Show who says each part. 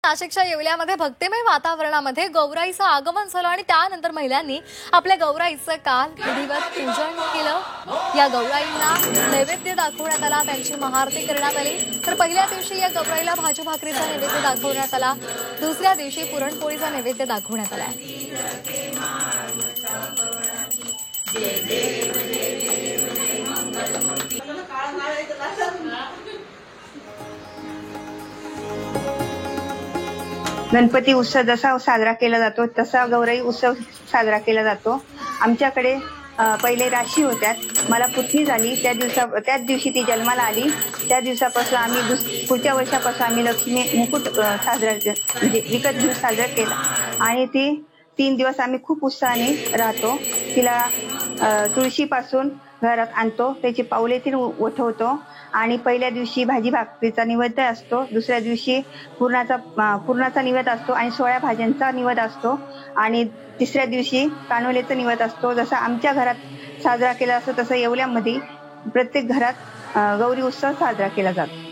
Speaker 1: नाशिकच्या येवल्यामध्ये भक्तिमय वातावरणामध्ये गौराईचं आगमन झालं आणि त्यानंतर महिलांनी आपल्या गौराईचं काल विधिवत पूजन केलं। या गौराईंना नैवेद्य दाखवण्यात आला, त्यांची महाआरती करण्यात आली। तर पहिल्या दिवशी या गौराईला भाजी भाकरीचा नैवेद्य दाखवण्यात आला, दुसऱ्या दिवशी पुरणपोळीचा नैवेद्य दाखवण्यात आला।
Speaker 2: गणपती उत्सव जसा साजरा केला जातो तसा गौराई उत्सव साजरा केला जातो। आमच्याकडे पहिले राशी होत्या, मला पुतणी झाली त्याच दिवशी ती जन्माला आली। त्या दिवसापासून आम्ही पुढच्या वर्षापासून आम्ही लक्ष्मी मुकुट साजरा म्हणजे विकत घेऊन साजरा केला आणि ती 3 दिवस आम्ही खूप उत्साहाने राहतो। तिला तुळशीपासून घरात आणतो, त्याची पाऊले ती उठवतो आणि पहिल्या दिवशी भाजी भाकरीचा निवेद्य असतो, दुसऱ्या दिवशी पुरणाचा निवेद असतो आणि 16 भाज्यांचा निवेद असतो आणि तिसऱ्या दिवशी कानोलेचा निवेद असतो। जसं आमच्या घरात साजरा केला असतो तसं येवल्यामध्ये प्रत्येक घरात गौरी उत्सव साजरा केला जातो।